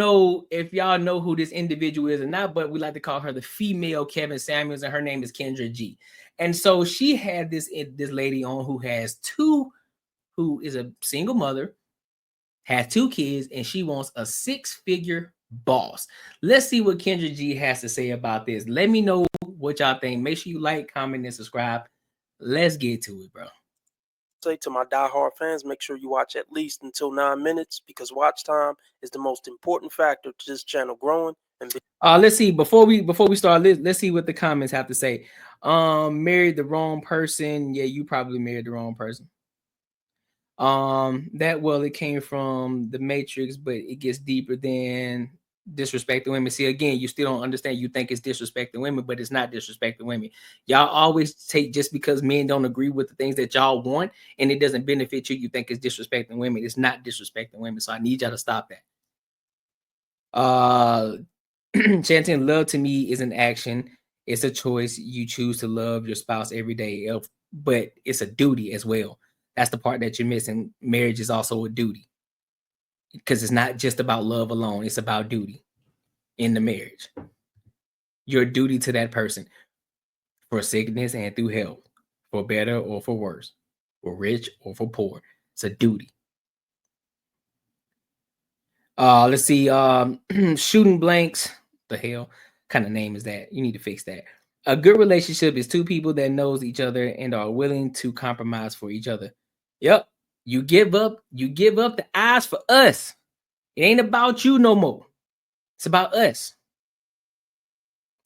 know if y'all know who this individual is or not, but we like to call her the female Kevin Samuels, and her name is Kendra G. And so she had this lady on who is a single mother, has 2 kids, and she wants a 6-figure boss. Let's see what Kendra G has to say about this. Let me know what y'all think. Make sure you like, comment, and subscribe. Let's get to it, bro. Say to my diehard fans, make sure you watch at least until 9 minutes, because watch time is the most important factor to this channel growing. And let's see, before we start, let's see what the comments have to say. Married the wrong person. Yeah, you probably married the wrong person. It came from the Matrix, but it gets deeper than disrespecting women. See, again, you still don't understand. You think it's disrespecting women, but it's not disrespecting women. Y'all always take, just because men don't agree with the things that y'all want and it doesn't benefit you, you think it's disrespecting women. It's not disrespecting women. So I need y'all to stop that. Chanting, love to me is an action. It's a choice. You choose to love your spouse every day, but it's a duty as well. That's the part that you're missing. Marriage is also a duty, because it's not just about love alone. It's about duty in the marriage. Your duty to that person, for sickness and through health, for better or for worse, for rich or for poor. It's a duty. Let's see. Shooting blanks. The hell kind of name is that? You need to fix that. A good relationship is 2 people that knows each other and are willing to compromise for each other. Yep. You give up the eyes for us. It ain't about you no more. It's about us.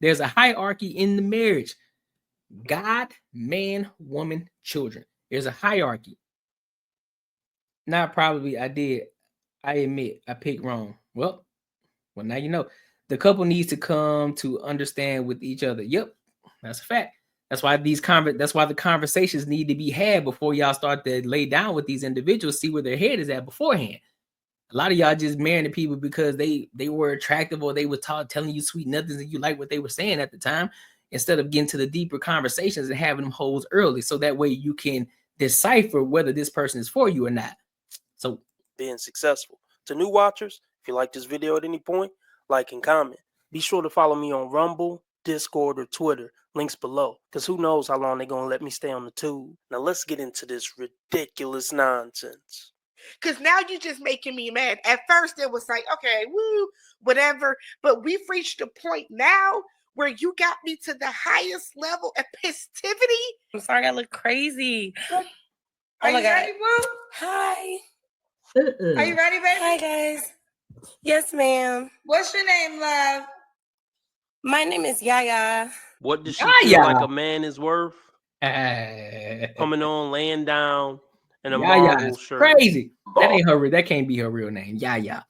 There's a hierarchy in the marriage. God, man, woman, children. There's a hierarchy. Now, probably I admit I picked wrong. Well, now you know. The couple needs to come to understand with each other. Yep, that's a fact. That's why the conversations need to be had before y'all start to lay down with these individuals, see where their head is at beforehand. A lot of y'all just marrying the people because they were attractive, or they were telling you sweet nothings and you like what they were saying at the time, instead of getting to the deeper conversations and having them holes early, so that way you can decipher whether this person is for you or not. So, being successful. To new watchers, if you like this video at any point, like and comment. Be sure to follow me on Rumble, Discord, or Twitter. Links below. Because who knows how long they're going to let me stay on the tube. Now let's get into this ridiculous nonsense. Because now you're just making me mad. At first it was like, okay, woo, whatever. But we've reached a point now where you got me to the highest level of festivity. I'm sorry I look crazy. Are you ready, boo? Hi. Are you ready, baby? Hi, guys. Yes, ma'am. What's your name, love? My name is Yaya. What does she feel like a man is worth? Coming on, laying down in a Marvel shirt. Crazy. That ain't her. That can't be her real name. Yaya.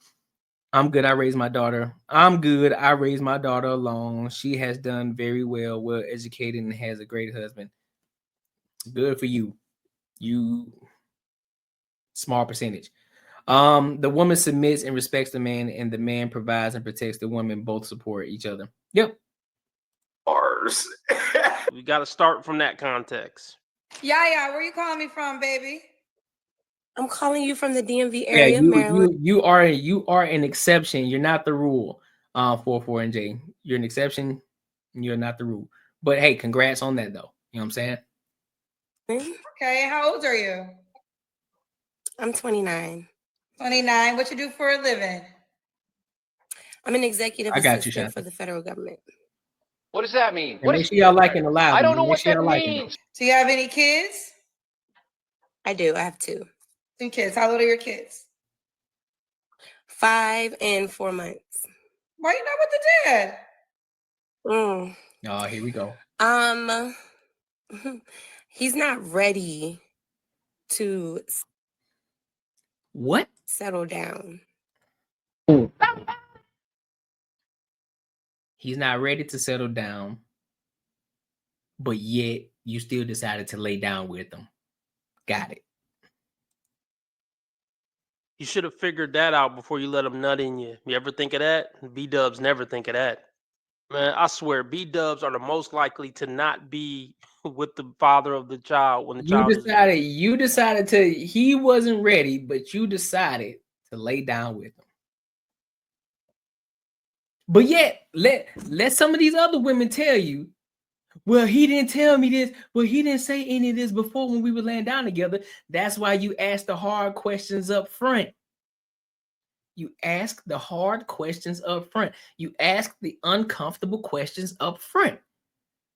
I'm good. I raised my daughter. I'm good. I raised my daughter alone. She has done very well, well educated, and has a great husband. Good for you. You small percentage. The woman submits and respects the man, and the man provides and protects the woman. Both support each other. Yep. Bars. We got to start from that context. Yaya, where you calling me from, baby? I'm calling you from the DMV area, Maryland. You are an exception. You're not the rule. 44 and J. You're an exception. You're not the rule. But hey, congrats on that, though. You know what I'm saying? Okay. How old are you? I'm 29. 29. What you do for a living? I'm an executive assistant for the federal government. What does that mean? Make sure y'all liking the live. I don't know what that means. Do you have any kids? I do. I have 2. 2 kids. How old are your kids? 5 and 4 months. Why you not with the dad? Oh, here we go. He's not ready to settle down. He's not ready to settle down, but yet you still decided to lay down with him. Got it. You should have figured that out before you let him nut in you. You ever think of that? B-dubs never think of that. Man, I swear, B-dubs are the most likely to not be with the father of the child when the child You decided to, he wasn't ready, but you decided to lay down with him. But yet, let some of these other women tell you, well, he didn't tell me this. Well, he didn't say any of this before when we were laying down together. That's why you ask the hard questions up front. You ask the hard questions up front. You ask the uncomfortable questions up front.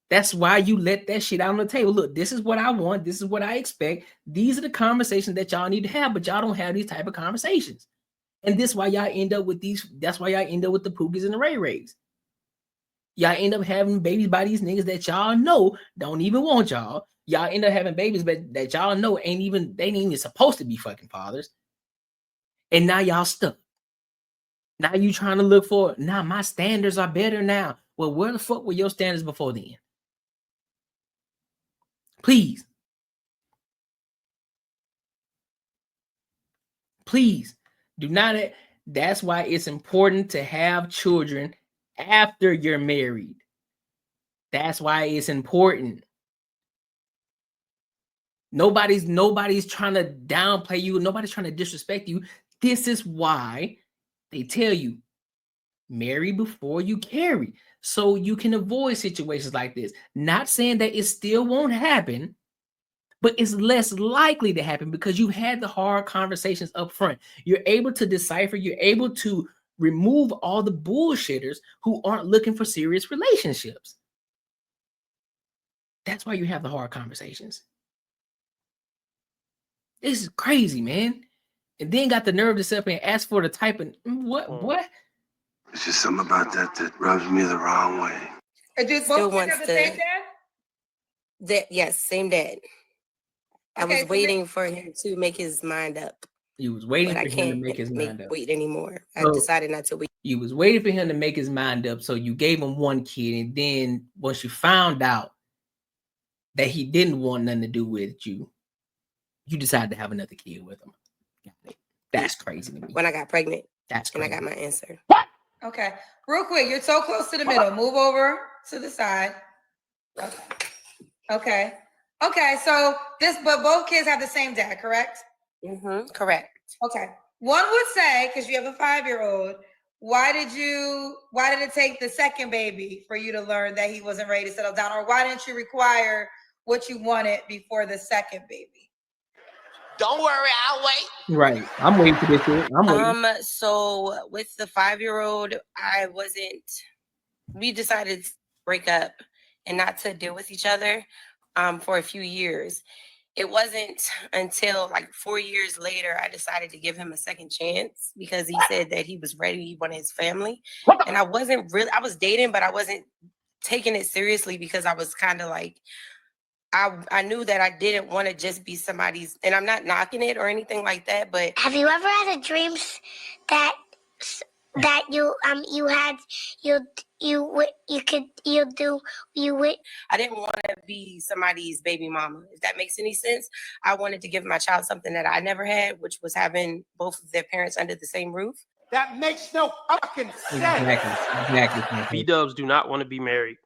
That's why you let that shit out on the table. Look, this is what I want. This is what I expect. These are the conversations that y'all need to have, but y'all don't have these type of conversations. And this is why y'all end up with these. That's why y'all end up with the Pookies and the Ray Rays. Y'all end up having babies by these niggas that y'all know don't even want y'all. Y'all end up having babies that y'all know they ain't even supposed to be fucking fathers. And now y'all stuck. Now you trying to look for, now my standards are better now. Well, where the fuck were your standards before then? Please. Please do not. That's why it's important to have children after you're married. That's why it's important. Nobody's trying to downplay you. Nobody's trying to disrespect you. This is why they tell you, marry before you carry, so you can avoid situations like this. Not saying that it still won't happen, but it's less likely to happen because you had the hard conversations up front. You're able to decipher. You're able to remove all the bullshitters who aren't looking for serious relationships. That's why you have the hard conversations. This is crazy, man. And then got the nerve to sit up and ask for the type of what? It's just something about that rubs me the wrong way. Still wants to. Yes, same dad. I was waiting for him to make his mind up. You was waiting for him to make his mind up. Wait anymore. I decided not to wait. You was waiting for him to make his mind up, so you gave him one kid, and then once you found out that he didn't want nothing to do with you, you decided to have another kid with him. That's crazy to me. When I got pregnant. That's crazy. And I got my answer. What? Okay. Real quick, you're so close to the middle. Move over to the side. Okay. Okay, so but both kids have the same dad, correct? Mm-hmm. Correct. Okay. One would say, because you have a 5-year-old, why did it take the second baby for you to learn that he wasn't ready to settle down? Or why didn't you require what you wanted before the second baby? Don't worry, I'll wait. Right. I'm waiting for this kid. I'm waiting. So with the 5-year-old, we decided to break up and not to deal with each other for a few years. It wasn't until like 4 years later I decided to give him a second chance because he said that he was ready. He wanted his family. And I was dating, but I wasn't taking it seriously because I was kind of like, I knew that I didn't want to just be somebody's, and I'm not knocking it or anything like that, but have you ever had a dream that you I didn't want to be somebody's baby mama, if that makes any sense. I wanted to give my child something that I never had, which was having both of their parents under the same roof. That makes no fucking sense. Exactly. B-dubs do not want to be married.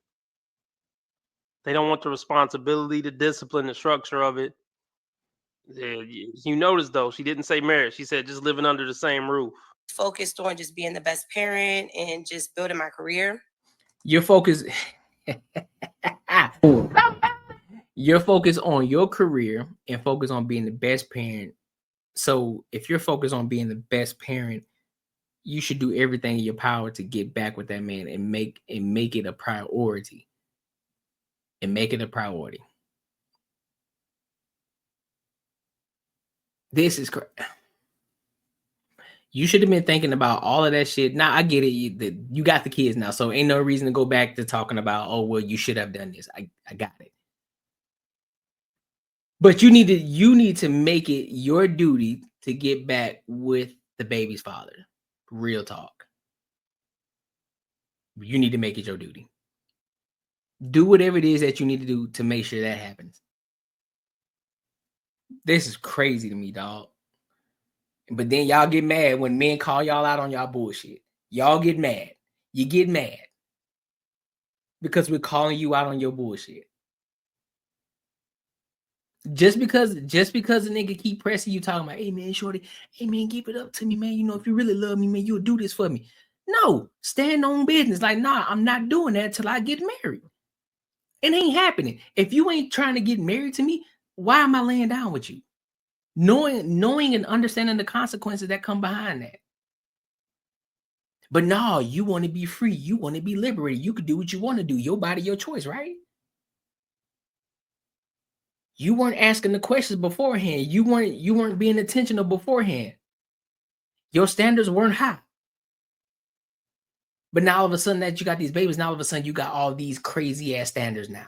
They don't want the responsibility, the discipline, the structure of it. You notice, though, she didn't say marriage. She said just living under the same roof. Focused on just being the best parent and just building my career. Your focus on your career and focus on being the best parent. So if you're focused on being the best parent, you should do everything in your power to get back with that man and make it a priority. This is crazy. You should have been thinking about all of that shit. Now I get it. You got the kids now, so ain't no reason to go back to talking about, oh well, you should have done this. I got it. But you need to make it your duty to get back with the baby's father. Real talk. You need to make it your duty. Do whatever it is that you need to do to make sure that happens. This is crazy to me, dog. But then y'all get mad when men call y'all out on y'all bullshit. Y'all get mad. You get mad because we're calling you out on your bullshit. Just because a nigga keep pressing you, talking about, hey man, shorty, hey man, give it up to me, man. You know, if you really love me, man, you'll do this for me. No, stand on business. Like, nah, I'm not doing that till I get married. It ain't happening. If you ain't trying to get married to me, why am I laying down with you? Knowing and understanding the consequences that come behind that. But no, you want to be free. You want to be liberated. You could do what you want to do. Your body, your choice, right? You weren't asking the questions beforehand. You weren't being intentional beforehand. Your standards weren't high. But now all of a sudden that you got these babies, now all of a sudden you got all these crazy ass standards now.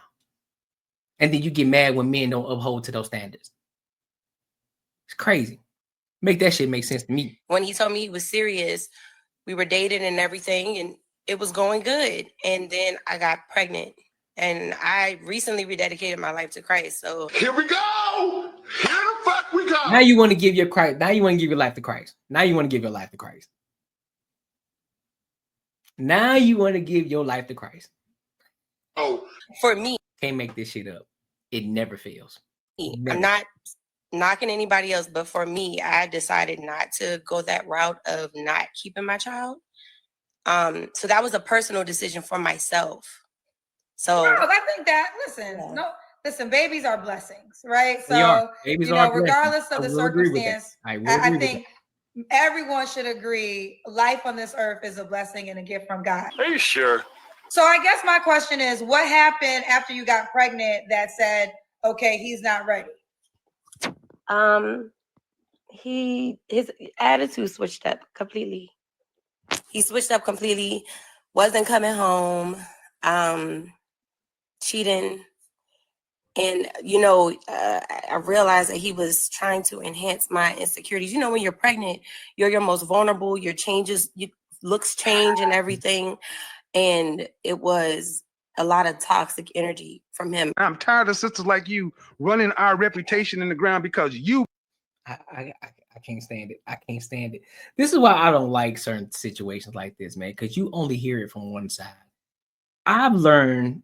And then you get mad when men don't uphold to those standards. It's crazy. Make that shit make sense to me. When he told me he was serious, we were dating and everything, and it was going good. And then I got pregnant. And I recently rededicated my life to Christ. So Here we go. Here the fuck we go. Now you want to give your Christ. Now you want to give your life to Christ. Now you want to give your life to Christ. Now you want to give your life to Christ. Oh, for me, Can't make this shit up. It never fails. Never. I'm not knocking anybody else, but for me, I decided not to go that route of not keeping my child. So that was a personal decision for myself. So No, I think that listen, babies are blessings, right? They are. So Babies are blessings. regardless of I the will agree with that. circumstance, I will I agree with think everyone should agree life on this earth is a blessing and a gift from God. are you sure? So I guess my question is, what happened after you got pregnant that said, okay, he's not ready? his attitude switched up completely. He switched up completely, wasn't coming home, cheating. And, I realized that he was trying to enhance my insecurities. You know, when you're pregnant, you're your most vulnerable, your looks change and everything. And it was a lot of toxic energy from him. I'm tired of sisters like you running our reputation in the ground because you. I can't stand it. I can't stand it. This is why I don't like certain situations like this, man, because you only hear it from one side. I've learned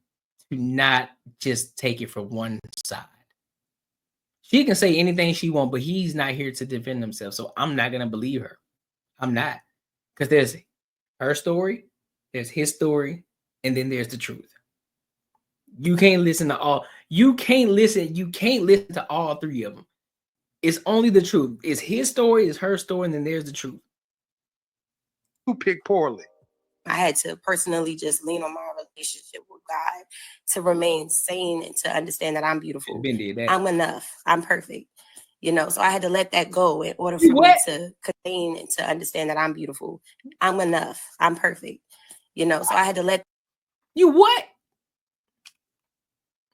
to not just take it from one side. She can say anything she wants, but he's not here to defend himself. So I'm not going to believe her. I'm not. Because there's her story, there's his story, and then there's the truth. You can't listen to all. You can't listen to all three of them. It's only the truth. It's his story, it's her story, and then there's the truth. Who picked poorly? I had to personally just lean on my relationship with God to remain sane and to understand that I'm beautiful. Ben did that. I'm enough. I'm perfect. So I had to let that go in order for me to contain and to understand that I'm beautiful. I'm enough. I'm perfect. So I had to let. You what?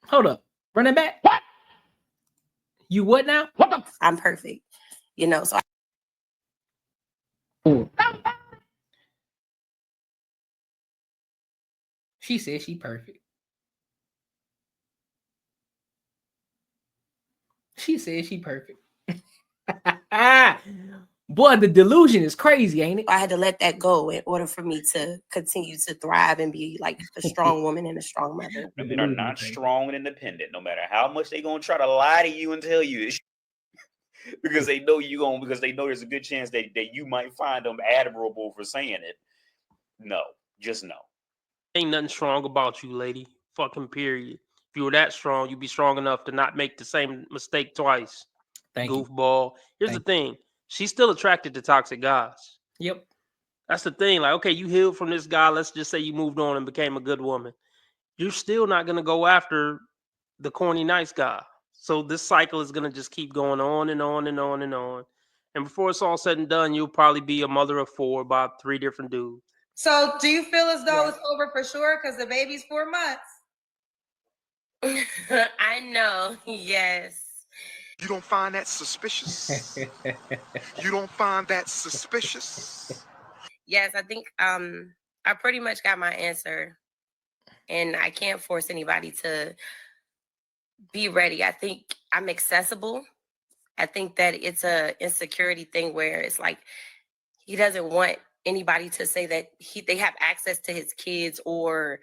Hold up. Run it back. What? You what now? What the? I'm perfect. So she said she perfect. She said she perfect. Boy, the delusion is crazy, ain't it? I had to let that go in order for me to continue to thrive and be like a strong woman and a strong mother. Women are not strong and independent, no matter how much they're gonna try to lie to you and tell you it's because they know because they know there's a good chance that you might find them admirable for saying it. No, just no. Ain't nothing strong about you, lady. Fucking period. If you were that strong, you'd be strong enough to not make the same mistake twice. Thank Goofball. Here's the thing. She's still attracted to toxic guys. Yep. That's the thing. Like, okay, you healed from this guy. Let's just say you moved on and became a good woman. You're still not going to go after the corny nice guy. So this cycle is going to just keep going on and on and on and on. And before it's all said and done, you'll probably be a mother of 4 by 3 different dudes. So do you feel as though it's over for sure because the baby's 4 months? I know. Yes. You don't find that suspicious? You don't find that suspicious? Yes, I think I pretty much got my answer. And I can't force anybody to be ready. I think I'm accessible. I think that it's a insecurity thing where it's like he doesn't want anybody to say that they have access to his kids, or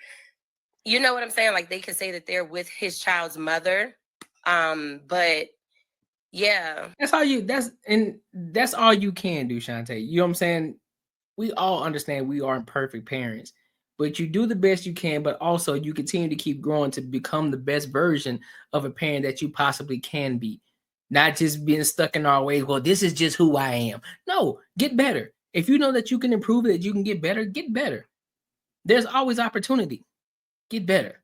you know what I'm saying? Like they can say that they're with his child's mother. But yeah. That's all you can do, Shantae. You know what I'm saying? we all understand we aren't perfect parents, but you do the best you can, but also you continue to keep growing to become the best version of a parent that you possibly can be. Not just being stuck in our ways. Well, this is just who I am. No, get better. If you know that you can improve, that you can get better, get better. There's always opportunity. Get better.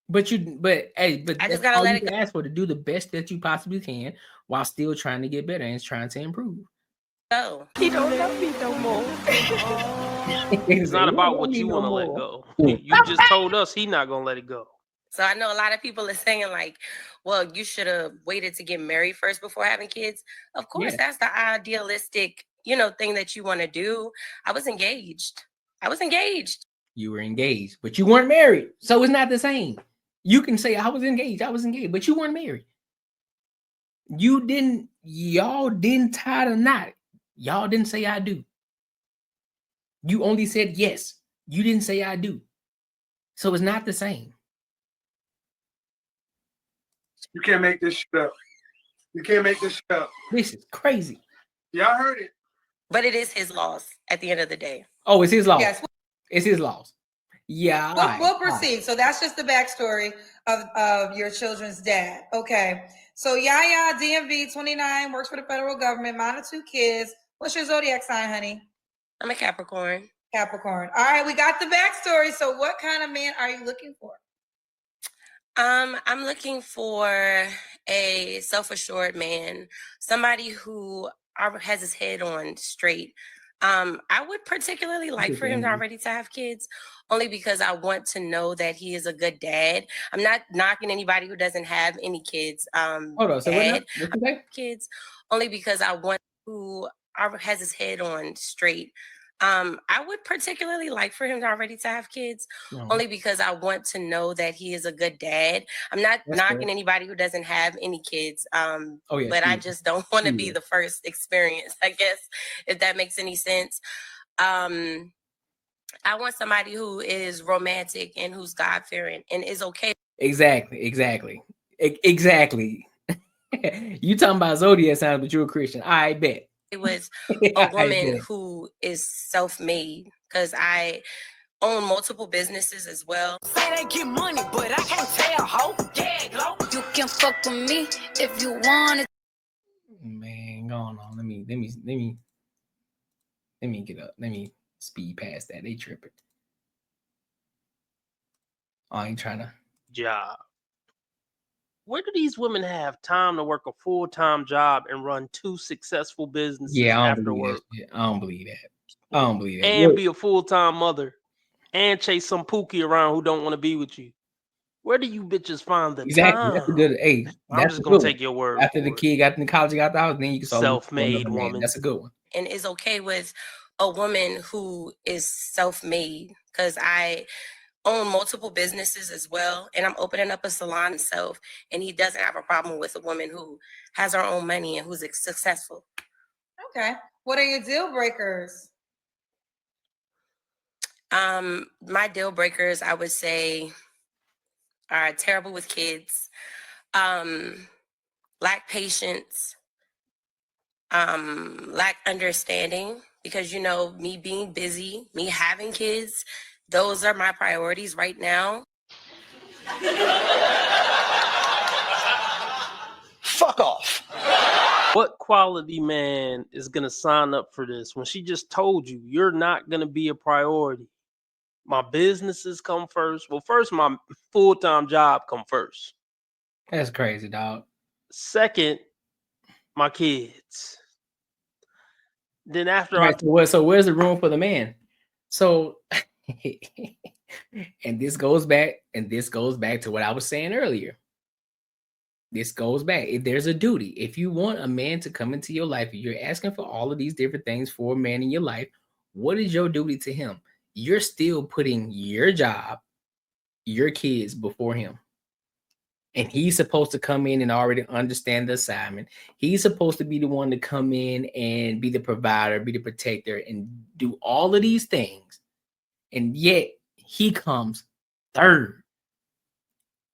But I just that's gotta all let you it can go. ask for, to do the best that you possibly can while still trying to get better and trying to improve. He don't love me no more. It's not about what you want to let go. You just told us he not gonna let it go. So I know a lot of people are saying like, well, you should have waited to get married first before having kids. Of course, that's the idealistic, thing that you want to do. I was engaged. You were engaged, but you weren't married. So it's not the same. You can say I was engaged, but you weren't married. Y'all didn't tie the knot. Y'all didn't say I do. You only said yes. You didn't say I do. So it's not the same. You can't make this shit up. You can't make this shit up. This is crazy. Y'all heard it. But it is his loss at the end of the day. Oh, it's his loss. Yes. It's his loss. Yeah. We'll proceed. So that's just the backstory of your children's dad. Okay. So Yaya, DMV, 29, works for the federal government, mom of 2 kids. What's your zodiac sign, honey? I'm a Capricorn. Capricorn. All right, we got the backstory. So what kind of man are you looking for? I'm looking for a self-assured man, somebody who has his head on straight. I would particularly like for him already to have kids, only because I want to know that he is a good dad. I'm not knocking anybody who doesn't have any kids. Hold on. So what kids, only because I want who has his head on straight. I would particularly like for him already to have kids, only because I want to know that he is a good dad. I'm not knocking anybody who doesn't have any kids, but I just don't want to be the first experience, I guess, if that makes any sense. I want somebody who is romantic and who's God-fearing and is okay. Exactly. You talking about zodiac signs, but you're a Christian. I bet. It was a woman who is self-made, because I own multiple businesses as well. Say they get money, but I can't tell, ho. Yeah, go. You can fuck with me if you want it. Man, go on. Let me get up. Let me speed past that. They tripping. I ain't trying to job. Where do these women have time to work a full-time job and run 2 successful businesses after work? I don't believe that. And be a full-time mother and chase some pookie around who don't want to be with you. Where do you bitches find the time? That's a good. Hey, I'm just gonna take your word. After the kid got in college, got the house, then you can self-made woman. That's a good one. And is okay with a woman who is self-made, because I own multiple businesses as well, and I'm opening up a salon myself, and he doesn't have a problem with a woman who has her own money and who's successful. Okay. What are your deal breakers? My deal breakers, I would say, are terrible with kids, lack patience, lack understanding, because me being busy, me having kids, those are my priorities right now. Fuck off. What quality man is gonna sign up for this when she just told you you're not gonna be a priority? My businesses come first. Well, first, my full-time job come first. That's crazy, dog. Second, my kids. Then after so where's the room for the man? So and this goes back to what I was saying earlier. This goes back. If there's a duty, if you want a man to come into your life, if you're asking for all of these different things for a man in your life, what is your duty to him? You're still putting your job, your kids before him. And he's supposed to come in and already understand the assignment. He's supposed to be the one to come in and be the provider, be the protector, and do all of these things. And yet he comes third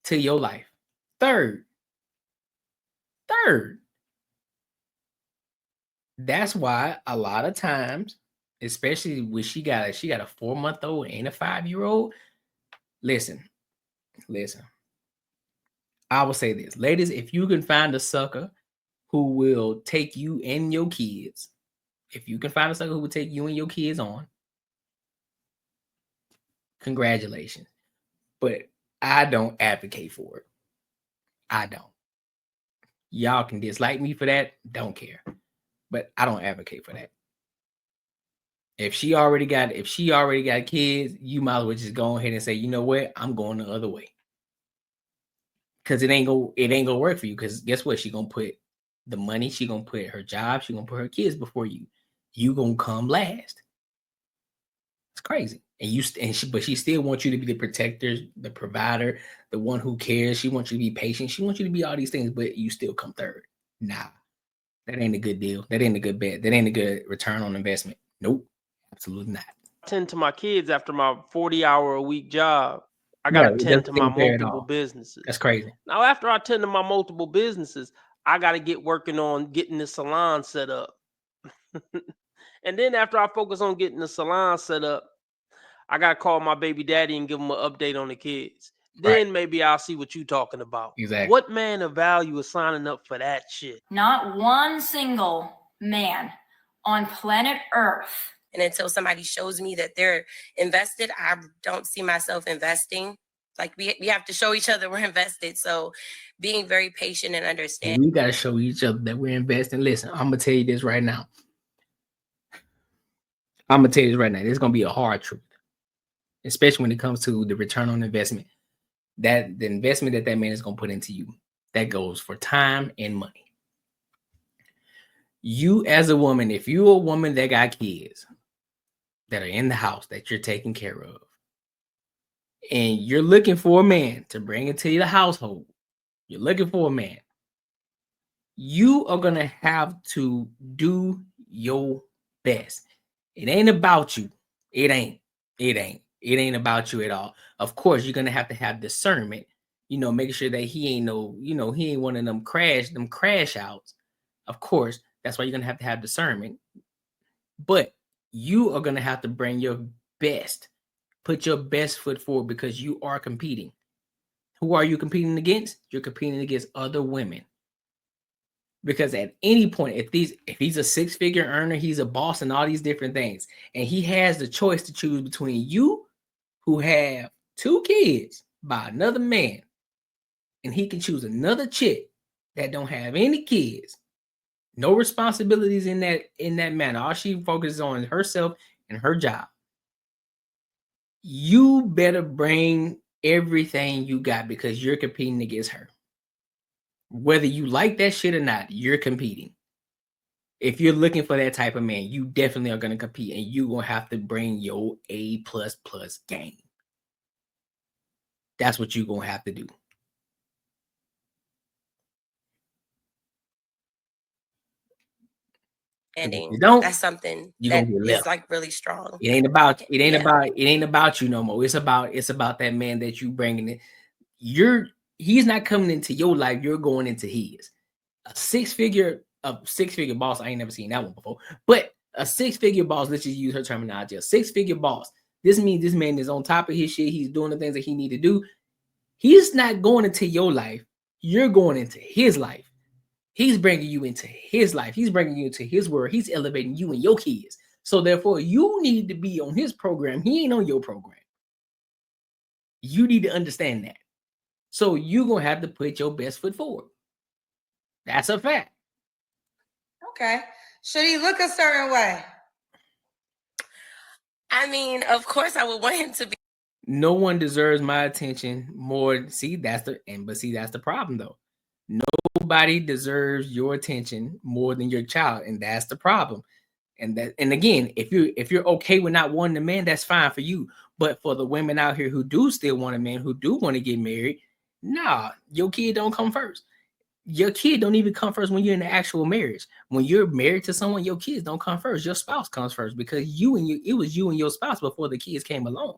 to your life. Third. That's why a lot of times, especially when she got a 4-month-old and a 5-year-old. Listen. I will say this, ladies, if you can find a sucker who will take you and your kids, if you can find a sucker who will take you and your kids on, congratulations. But I don't advocate for it. I don't. Y'all can dislike me for that. Don't care. But I don't advocate for that. If she already got kids, you might as well just go ahead and say, you know what? I'm going the other way. Because it ain't gonna work for you. Because guess what? She gonna put the money, she gonna put her job, she gonna put her kids before you. You gonna come last. It's crazy. But she still wants you to be the protector, the provider, the one who cares. She wants you to be patient. She wants you to be all these things, but you still come third. Nah, that ain't a good deal. That ain't a good bet. That ain't a good return on investment. Nope, absolutely not. Tend to my kids after my 40-hour-a-week job. I gotta tend to my multiple businesses. That's crazy. Now, after I tend to my multiple businesses, I gotta get working on getting the salon set up. And then after I focus on getting the salon set up, I gotta call my baby daddy and give him an update on the kids. Then maybe I'll see what you're talking about. Exactly. What man of value is signing up for that shit? Not one single man on planet Earth. And until somebody shows me that they're invested, I don't see myself investing. Like we have to show each other we're invested. So being very patient and understanding. We got to show each other that we're investing. Listen, I'm going to tell you this right now. It's going to be a hard truth, especially when it comes to the return on investment. That the investment that man is going to put into you, that goes for time and money. You as a woman, if you're a woman that got kids that are in the house that you're taking care of, and you're looking for a man to bring into your household, you're looking for a man, you are going to have to do your best. It ain't about you. It ain't about you at all. Of course, you're going to have discernment, making sure that he ain't he ain't one of them crash outs. Of course, that's why you're going to have discernment. But you are going to have to bring your best, put your best foot forward, because you are competing. Who are you competing against? You're competing against other women. Because at any point, if he's a 6-figure earner, he's a boss and all these different things, and he has the choice to choose between you, who have 2 kids by another man, and he can choose another chick that don't have any kids, no responsibilities in that manner. All she focuses on is herself and her job. You better bring everything you got, because you're competing against her. Whether you like that shit or not, you're competing. If you're looking for that type of man, you definitely are going to compete, and you're going to have to bring your A++ game. That's what you're going to have to do. You don't, that's something that is like really strong. It ain't about you no more. It's about that man that you bringing in. He's not coming into your life. You're going into his. A six-figure boss. I ain't never seen that one before. But a 6-figure boss, let's just use her terminology. A 6-figure boss. This means this man is on top of his shit. He's doing the things that he need to do. He's not going into your life. You're going into his life. He's bringing you into his life. He's bringing you into his world. He's elevating you and your kids. So therefore, you need to be on his program. He ain't on your program. You need to understand that. So you're going to have to put your best foot forward. That's a fact. Okay. Should he look a certain way? I mean, of course I would want him to be. No one deserves my attention more. See, that's the problem though. Nobody deserves your attention more than your child, and that's the problem. And again, if you're okay with not wanting a man, that's fine for you. But for the women out here who do still want a man, who do want to get married, nah, your kid don't come first. Your kid don't even come first when you're in the actual marriage. When you're married to someone, your kids don't come first. Your spouse comes first, because it was you and your spouse before the kids came along.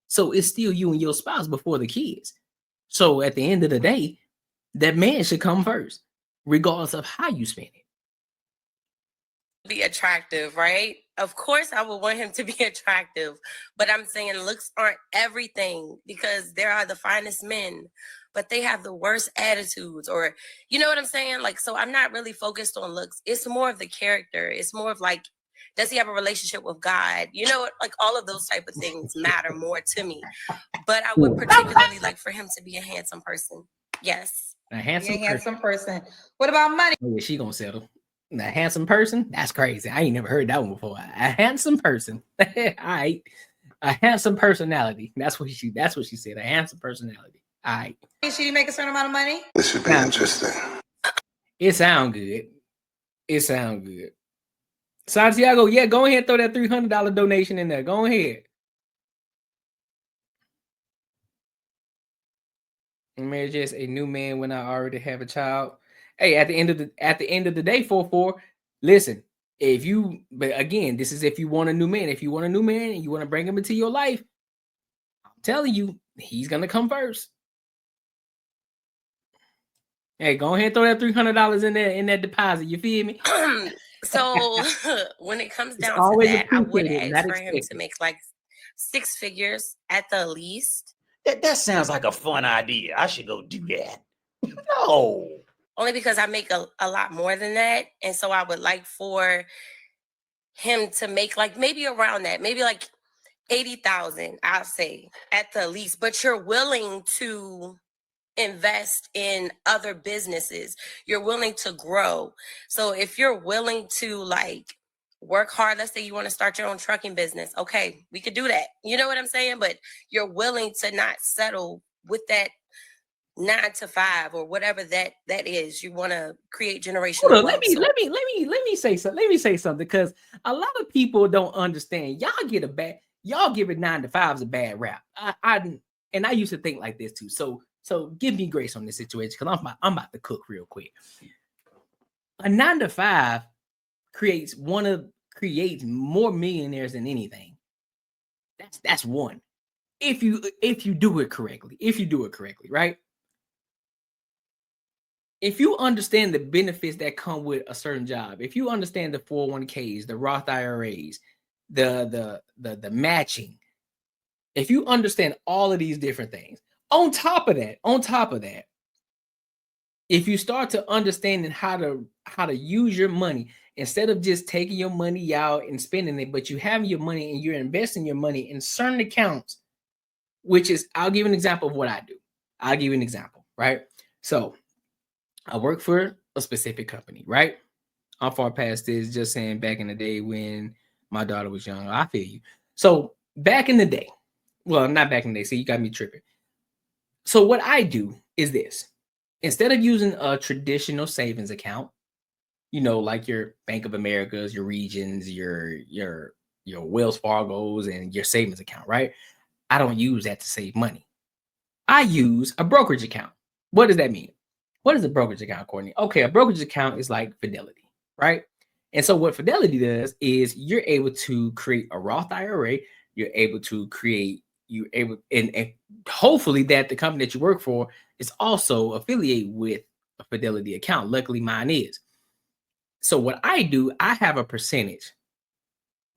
So it's still you and your spouse before the kids. So at the end of the day, that man should come first, regardless of how you spend it. be attractive, right? Of course, I would want him to be attractive, but I'm saying looks aren't everything, because there are the finest men, but they have the worst attitudes, or you know what I'm saying? Like, so I'm not really focused on looks. It's more of the character. It's more of like, does he have a relationship with God? You know, like all of those type of things matter more to me. But I would particularly like for him to be a handsome person. Yes. A handsome person. What about money? Oh, yeah, she gonna settle. A handsome person? That's crazy. I ain't never heard that one before. A handsome person. All right. A handsome personality. That's what she said. A handsome personality. All right. Should you make a certain amount of money? This should be interesting. It sound good. It sound good. Santiago, yeah, go ahead and throw that $300 donation in there. Go ahead. Marriage is a new man when I already have a child. Hey, at the end of the day, 4-4. Listen, but again, this is if you want a new man. If you want a new man and you want to bring him into your life, I'm telling you, he's gonna come first. Hey, go ahead and throw that $300 in that deposit. You feel me? So when it comes down to that, I would ask for him to make like 6 figures at the least. That sounds like a fun idea. I should go do that. No. Only because I make a lot more than that. And so I would like for him to make like maybe around that, maybe like 80,000, I'll say, at the least. But you're willing to invest in other businesses. You're willing to grow. So if you're willing to like work hard, let's say you want to start your own trucking business. Okay, we could do that. You know what I'm saying? But you're willing to not settle with that 9 to 5 or whatever that is. You want to create generational wealth. Let me say something. Let me say something, because a lot of people don't understand. Y'all give it 9 to 5 is a bad rap. I used to think like this too. So give me grace on this situation, because I'm about to cook real quick. A 9 to 5 creates more millionaires than anything. That's one. If you do it correctly, right? If you understand the benefits that come with a certain job, if you understand the 401ks, the Roth IRAs, the matching, if you understand all of these different things, on top of that, if you start to understand how to use your money, instead of just taking your money out and spending it, but you have your money and you're investing your money in certain accounts, which is, I'll give an example of what I do. I'll give you an example, right? So I work for a specific company, right? I'm far past this, just saying back in the day when my daughter was young. I feel you. So back in the day, well, not back in the day, so you got me tripping. So what I do is this. Instead of using a traditional savings account, you know, like your Bank of America's, your Regions, your Wells Fargo's, and your savings account, right? I don't use that to save money. I use a brokerage account. What does that mean? What is a brokerage account, Courtney? Okay, a brokerage account is like Fidelity, right? And so what Fidelity does is you're able to create a Roth IRA. You're able to create, and hopefully that the company that you work for is also affiliated with a Fidelity account. Luckily, mine is. So what I do, I have a percentage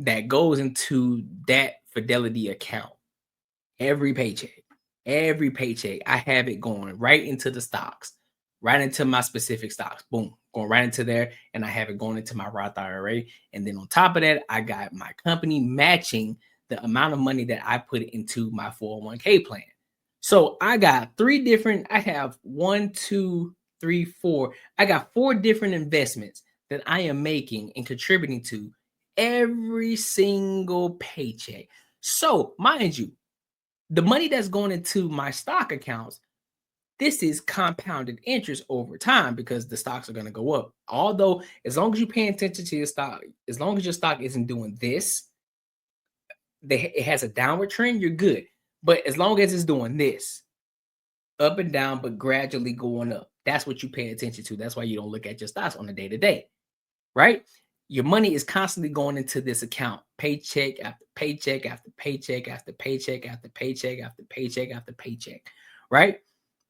that goes into that Fidelity account every paycheck. Every paycheck, I have it going right into the stocks, right into my specific stocks. Boom, going right into there, and I have it going into my Roth IRA. And then on top of that, I got my company matching the amount of money that I put into my 401k plan. So I got I have 1, 2, 3, 4. I got 4 different investments that I am making and contributing to every single paycheck. So mind you, the money that's going into my stock accounts, this is compounded interest over time because the stocks are going to go up. Although, as long as you're paying attention to your stock, as long as your stock isn't doing this, it has a downward trend, you're good. But as long as it's doing this, up and down, but gradually going up, that's what you pay attention to. That's why you don't look at your stocks on a day-to-day, right? Your money is constantly going into this account, paycheck after paycheck after paycheck after paycheck after paycheck after paycheck after paycheck, right?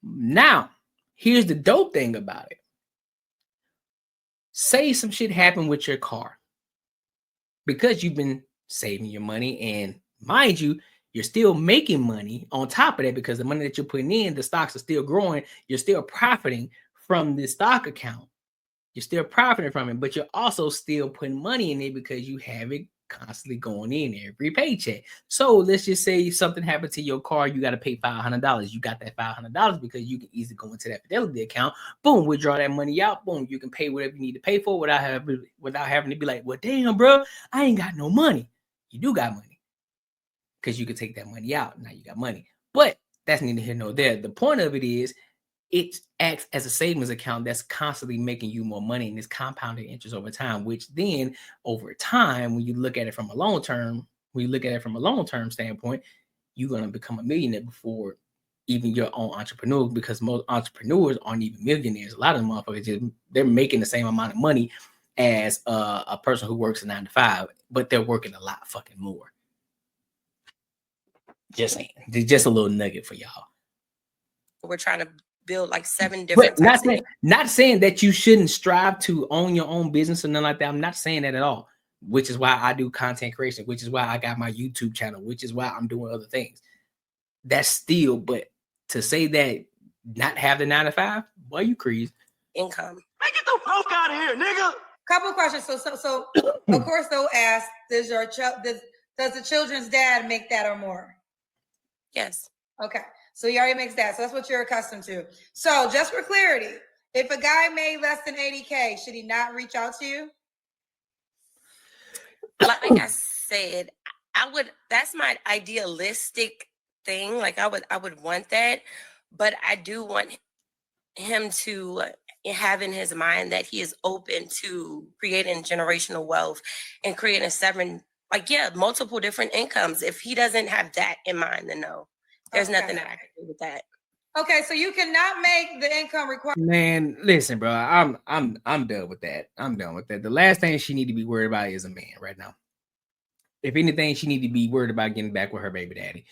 Now, here's the dope thing about it. Say some shit happened with your car. because you've been saving your money, and mind you, you're still making money on top of that because the money that you're putting in, the stocks are still growing. You're still profiting from the stock account. You're still profiting from it, but you're also still putting money in it because you have it constantly going in every paycheck. So let's just say something happened to your car, you got to pay $500. You got that $500 because you can easily go into that Fidelity account, boom, withdraw that money out, boom, you can pay whatever you need to pay for without having to be like, well, damn, bro, I ain't got no money. You do got money because you can take that money out. Now you got money, but that's neither here nor there. The point of it is, it acts as a savings account that's constantly making you more money, and it's compounding interest over time, which then over time, when you look at it from a long term, standpoint, you're going to become a millionaire before even your own entrepreneur, because most entrepreneurs aren't even millionaires. A lot of them motherfuckers, they're making the same amount of money as a person who works a 9 to 5, but they're working a lot fucking more. Just saying. Just a little nugget for y'all. We're trying to build like 7 different but types not saying that you shouldn't strive to own your own business or nothing like that. I'm not saying that at all, which is why I do content creation, which is why I got my YouTube channel, which is why I'm doing other things. That's still, but to say that not have the 9 to 5, boy, you crazy. income. Man, get the fuck out of here, nigga. Couple questions. So of course they'll ask, does the children's dad make that or more? Yes. Okay. So he already makes that. So that's what you're accustomed to. So just for clarity, if a guy made less than 80K, should he not reach out to you? Like I said, that's my idealistic thing. Like I would want that, but I do want him to have in his mind that he is open to creating generational wealth and creating multiple different incomes. If he doesn't have that in mind, then no. There's nothing that I can do with that. Okay, so you cannot make the income requirement. Man, listen, bro, I'm done with that. I'm done with that. The last thing she need to be worried about is a man right now. If anything, she need to be worried about getting back with her baby daddy,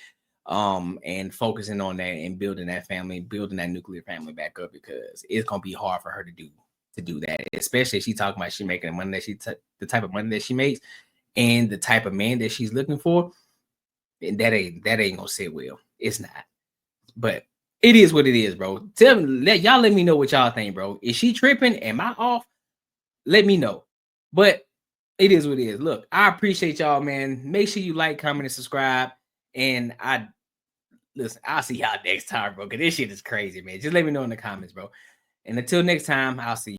and focusing on that and building that family, building that nuclear family back up, because it's gonna be hard for her to do that, especially if she talking about she making the money that the type of money that she makes, and the type of man that she's looking for. And that ain't gonna sit well. It's not. But it is what it is, bro. Let me know what y'all think, bro. Is she tripping? Am I off? Let me know. But it is what it is. Look, I appreciate y'all, man. Make sure you like, comment, and subscribe. And I'll see y'all next time, bro. Because this shit is crazy, man. Just let me know in the comments, bro. And until next time, I'll see you.